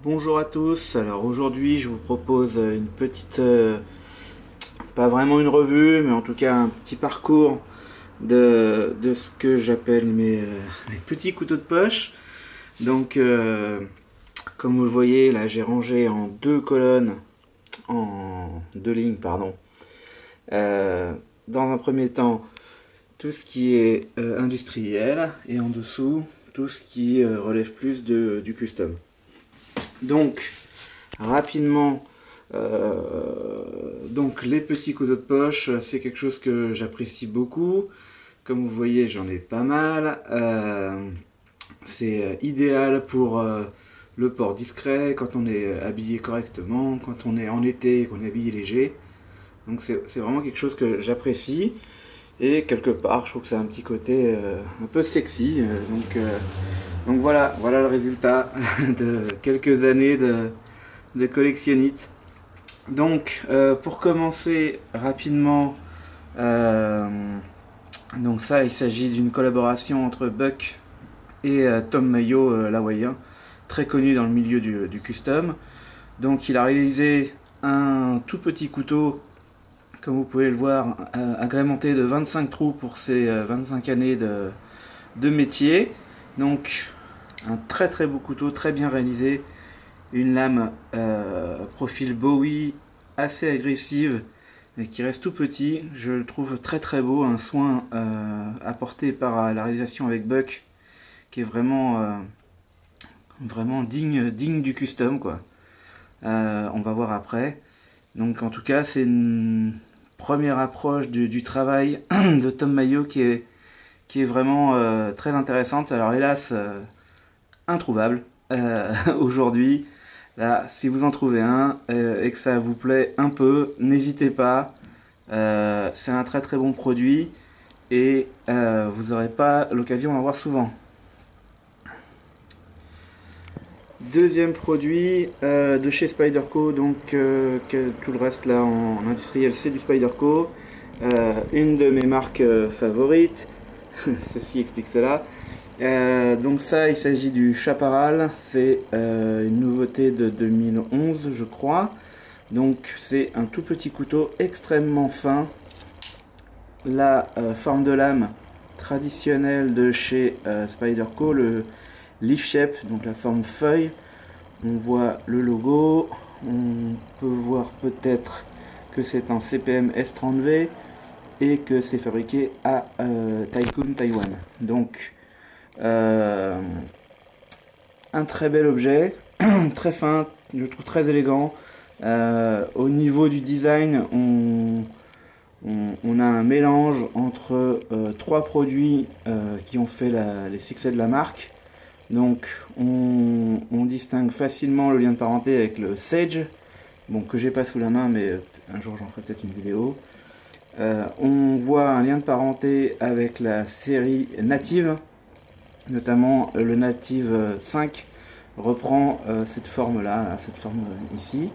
Bonjour à tous, alors aujourd'hui je vous propose une petite, pas vraiment une revue, mais en tout cas un petit parcours de ce que j'appelle mes petits couteaux de poche. Donc comme vous le voyez là j'ai rangé en deux colonnes, en deux lignes pardon. Dans un premier temps tout ce qui est industriel et en dessous tout ce qui relève plus du custom. Donc, rapidement, donc les petits couteaux de poche, c'est quelque chose que j'apprécie beaucoup. Comme vous voyez, j'en ai pas mal. C'est idéal pour le port discret, quand on est habillé correctement, quand on est en été, qu'on est habillé léger. Donc c'est vraiment quelque chose que j'apprécie. Et quelque part, je trouve que c'est un petit côté un peu sexy. Donc voilà le résultat de quelques années de collectionnite. Donc pour commencer rapidement, donc ça il s'agit d'une collaboration entre Buck et Tom Mayo, l'hawaïen, très connu dans le milieu du custom. Donc il a réalisé un tout petit couteau, comme vous pouvez le voir, agrémenté de 25 trous pour ses 25 années de métier. Donc un très beau couteau, très bien réalisé, une lame profil Bowie assez agressive mais qui reste tout petit. Je le trouve très beau, un soin apporté par la réalisation avec Buck qui est vraiment digne du custom quoi. On va voir après. Donc en tout cas c'est une première approche du travail de Tom Mayo qui est vraiment très intéressante. Alors hélas introuvable aujourd'hui. Là, si vous en trouvez un et que ça vous plaît un peu, n'hésitez pas. C'est un très bon produit et vous n'aurez pas l'occasion d'en voir souvent. Deuxième produit de chez Spyderco, donc tout le reste là en industriel c'est du Spyderco. Une de mes marques favorites, ceci explique cela. Donc ça il s'agit du Chaparral, c'est une nouveauté de 2011 je crois. Donc c'est un tout petit couteau extrêmement fin. La forme de lame traditionnelle de chez Spyderco, le leaf shape, donc la forme feuille. On voit le logo, on peut voir peut-être que c'est un CPM S30V et que c'est fabriqué à Taichung, Taïwan. Donc un très bel objet, très fin, je le trouve très élégant. Au niveau du design, on a un mélange entre trois produits qui ont fait les succès de la marque. Donc on distingue facilement le lien de parenté avec le Sage, bon, que j'ai pas sous la main mais un jour j'en ferai peut-être une vidéo. On voit un lien de parenté avec la série Native, notamment le Native 5 reprend cette forme là, cette forme ici,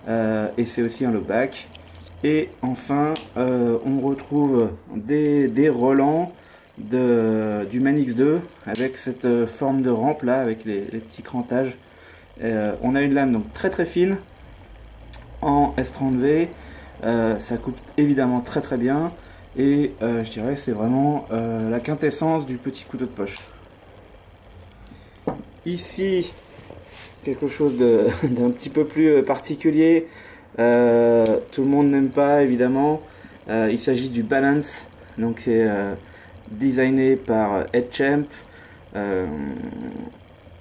et c'est aussi un low-back. Et enfin on retrouve des relents du Manix 2 avec cette forme de rampe là avec les petits crantages. On a une lame donc très fine en S30V, ça coupe évidemment très bien et je dirais que c'est vraiment la quintessence du petit couteau de poche. Ici quelque chose d'un petit peu plus particulier, tout le monde n'aime pas évidemment. Il s'agit du Balance, donc c'est designé par Headchamp.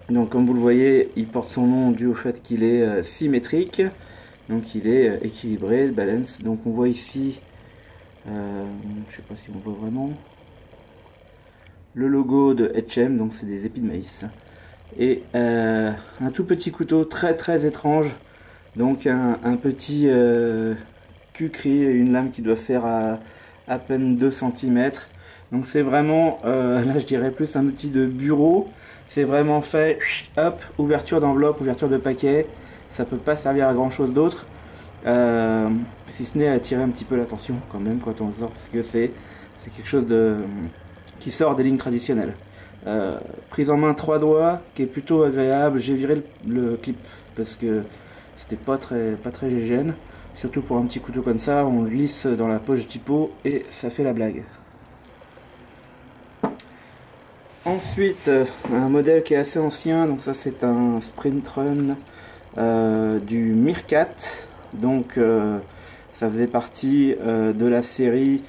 Donc comme vous le voyez, il porte son nom dû au fait qu'il est symétrique, donc il est équilibré, balance. Donc on voit ici, je sais pas si on voit vraiment, le logo de Headchamp, donc c'est des épis de maïs. Et un tout petit couteau très étrange, donc un petit kukri, une lame qui doit faire à peine 2 cm. Donc c'est vraiment, là je dirais plus un outil de bureau. C'est vraiment fait, hop, ouverture d'enveloppe, ouverture de paquet. Ça peut pas servir à grand chose d'autre, si ce n'est à attirer un petit peu l'attention quand même quand on le sort, parce que c'est quelque chose qui sort des lignes traditionnelles. Prise en main 3 doigts qui est plutôt agréable. J'ai viré le clip parce que c'était pas très gêne. Surtout pour un petit couteau comme ça, on le glisse dans la poche du pot et ça fait la blague. Ensuite, un modèle qui est assez ancien, donc ça c'est un Sprint Run du Meerkat. Donc ça faisait partie de la série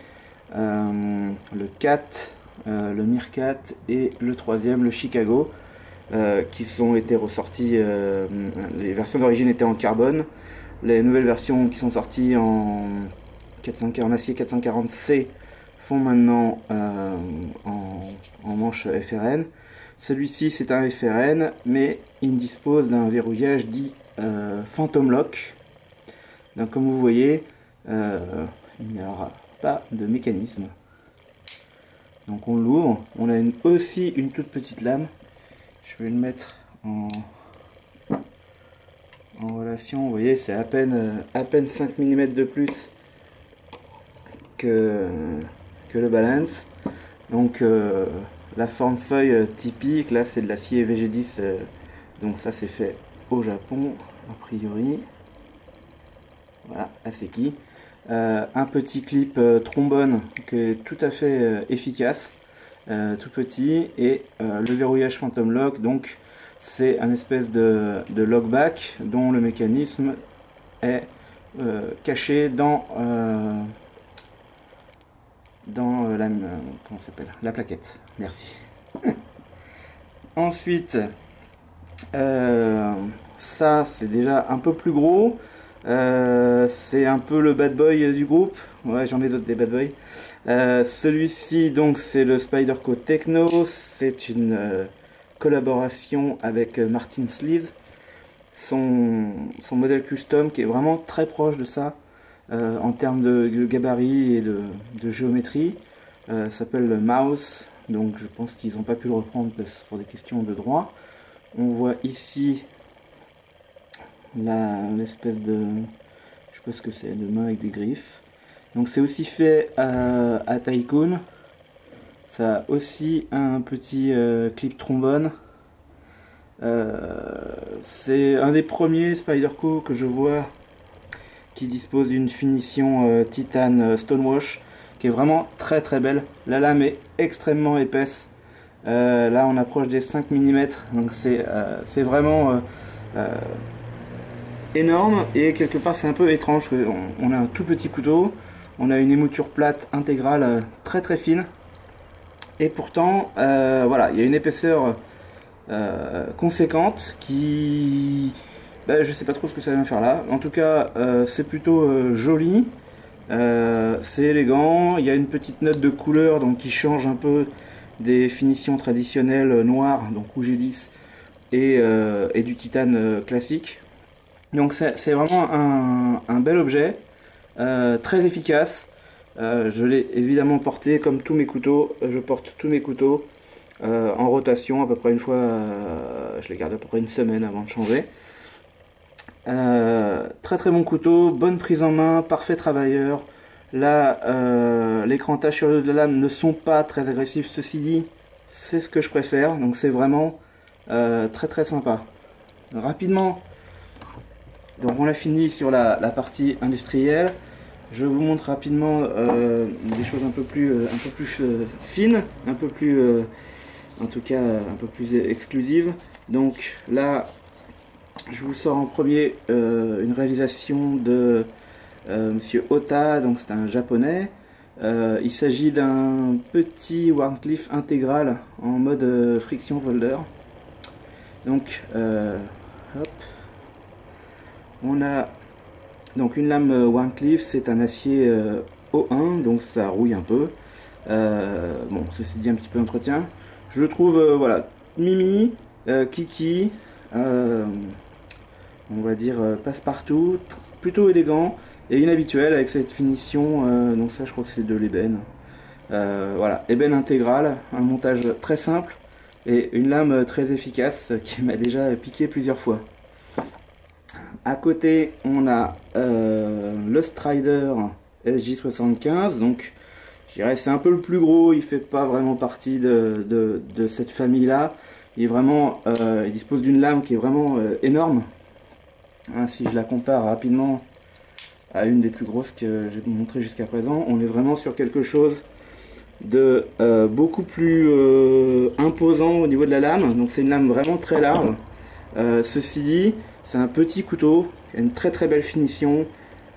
le 4, le Meerkat et le troisième, le Chicago, qui ont été ressortis. Les versions d'origine étaient en carbone. Les nouvelles versions qui sont sorties en acier 440C font maintenant en manche FRN. Celui-ci c'est un FRN, mais il dispose d'un verrouillage dit Phantom Lock. Donc comme vous voyez, il n'y aura pas de mécanisme. Donc on l'ouvre, on a aussi une toute petite lame. Je vais le mettre en relation. Vous voyez, c'est à peine 5 mm de plus que le Balance. Donc la forme feuille typique, là c'est de l'acier VG10, donc ça c'est fait au Japon a priori. Voilà, Aseki. Un petit clip trombone qui est tout à fait efficace, tout petit, et le verrouillage Phantom Lock, donc c'est un espèce de lockback dont le mécanisme est caché dans comment s'appelle, la plaquette. Merci. Ensuite, ça c'est déjà un peu plus gros. C'est un peu le bad boy du groupe. Ouais, j'en ai d'autres des bad boys. Celui-ci donc c'est le Spyderco Techno. C'est une collaboration avec Martin Sleeves. Son modèle custom qui est vraiment très proche de ça en termes de gabarit et de géométrie. S'appelle le Mouse. Donc je pense qu'ils n'ont pas pu le reprendre pour des questions de droit. On voit ici l'espèce de, je sais pas ce que c'est, de main avec des griffes. Donc c'est aussi fait à Tycoon. Ça a aussi un petit clip trombone. C'est un des premiers Spyderco que je vois qui dispose d'une finition titane stonewash qui est vraiment très belle. La lame est extrêmement épaisse. Là on approche des 5 mm, donc c'est vraiment énorme, et quelque part c'est un peu étrange. On a un tout petit couteau, on a une émouture plate intégrale très fine, et pourtant voilà, il y a une épaisseur conséquente qui, je sais pas trop ce que ça va faire là. En tout cas c'est plutôt joli, c'est élégant. Il y a une petite note de couleur donc qui change un peu des finitions traditionnelles noires, donc rouge et 10 et du titane classique. Donc c'est vraiment un bel objet, très efficace. Je l'ai évidemment porté comme tous mes couteaux. Je porte tous mes couteaux en rotation à peu près une fois. Je les garde à peu près une semaine avant de changer. Très bon couteau, bonne prise en main, parfait travailleur. Là, les crantages sur le de la lame ne sont pas très agressifs. Ceci dit, c'est ce que je préfère. Donc c'est vraiment très sympa. Rapidement. Donc on a fini sur la partie industrielle. Je vous montre rapidement des choses un peu plus fines, un peu plus, en tout cas un peu plus exclusives. Donc là, je vous sors en premier une réalisation de Monsieur Ota, donc c'est un japonais. Il s'agit d'un petit Wharncliffe intégral en mode friction folder. Donc hop. On a donc une lame Wharncliffe, c'est un acier O1, donc ça rouille un peu. Bon, ceci dit, un petit peu d'entretien. Je le trouve, voilà, mimi, kiki, on va dire passe-partout, plutôt élégant et inhabituel avec cette finition. Donc ça, je crois que c'est de l'ébène. Voilà, ébène intégral, un montage très simple et une lame très efficace qui m'a déjà piqué plusieurs fois. À côté, on a le Strider SJ75, donc dirais c'est un peu le plus gros, il fait pas vraiment partie de cette famille-là. Il est vraiment, il dispose d'une lame qui est vraiment énorme. Hein, si je la compare rapidement à une des plus grosses que j'ai montré jusqu'à présent, on est vraiment sur quelque chose de beaucoup plus imposant au niveau de la lame. Donc c'est une lame vraiment très large. Ceci dit, c'est un petit couteau, il a une très très belle finition,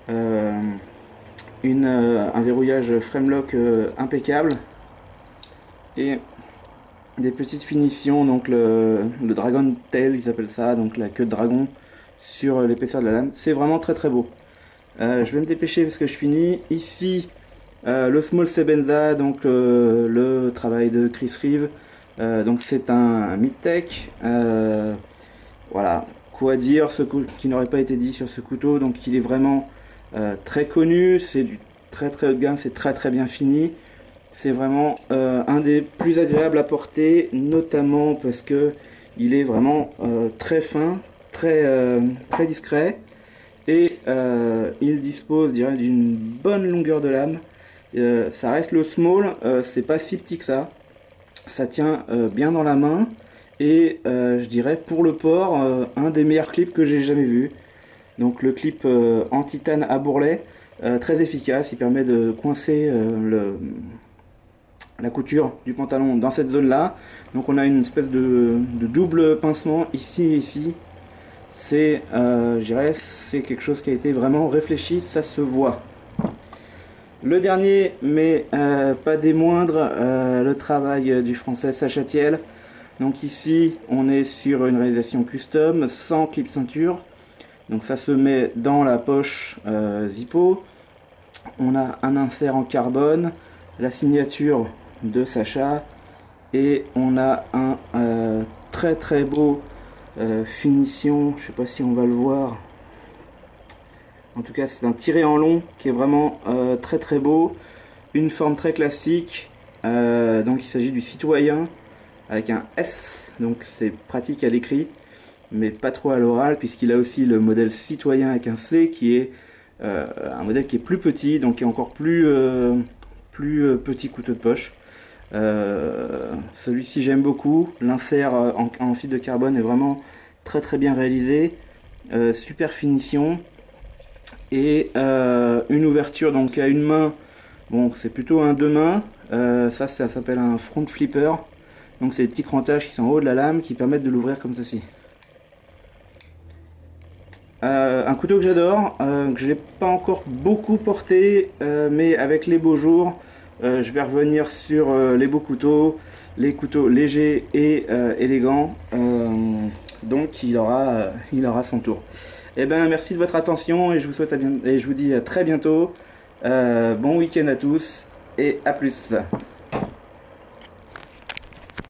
un verrouillage framelock impeccable et des petites finitions, donc le dragon tail ils appellent ça, donc la queue de dragon sur l'épaisseur de la lame. C'est vraiment très très beau. Je vais me dépêcher parce que je finis. Ici le Small Sebenza, donc le travail de Chris Reeve. Donc c'est un mid-tech. Voilà, quoi dire ce qui n'aurait pas été dit sur ce couteau. Donc il est vraiment très connu, c'est du très très haut de gamme, c'est très très bien fini. C'est vraiment un des plus agréables à porter, notamment parce que il est vraiment très fin, très discret, et il dispose, je dirais, d'une bonne longueur de lame. Ça reste le small, c'est pas si petit que ça. Ça tient bien dans la main, et je dirais pour le port, un des meilleurs clips que j'ai jamais vu. Donc le clip en titane à bourrelet, très efficace, il permet de coincer la couture du pantalon dans cette zone là. Donc on a une espèce de double pincement ici et ici. C'est je dirais, c'est quelque chose qui a été vraiment réfléchi, ça se voit. Le dernier, mais pas des moindres, le travail du français Sacha Thiel. Donc ici on est sur une réalisation custom sans clip ceinture. Donc ça se met dans la poche Zippo. On a un insert en carbone, la signature de Sacha, et on a un très très beau finition. Je sais pas si on va le voir. En tout cas c'est un tiré en long qui est vraiment très très beau. Une forme très classique. Donc il s'agit du citoyen avec un S. Donc c'est pratique à l'écrit, mais pas trop à l'oral, puisqu'il a aussi le modèle citoyen avec un C qui est un modèle qui est plus petit, donc qui est encore plus petit couteau de poche. Celui-ci j'aime beaucoup, l'insert en fibre de carbone est vraiment très très bien réalisé, super finition, et une ouverture donc à une main, bon c'est plutôt un deux mains, ça s'appelle un front flipper, donc c'est des petits crantages qui sont en haut de la lame qui permettent de l'ouvrir comme ceci. Un couteau que j'adore, que je n'ai pas encore beaucoup porté, mais avec les beaux jours, je vais revenir sur les beaux couteaux, les couteaux légers et élégants, donc il aura son tour. Et ben merci de votre attention, et je vous souhaite et je vous dis à très bientôt, bon week-end à tous et à plus.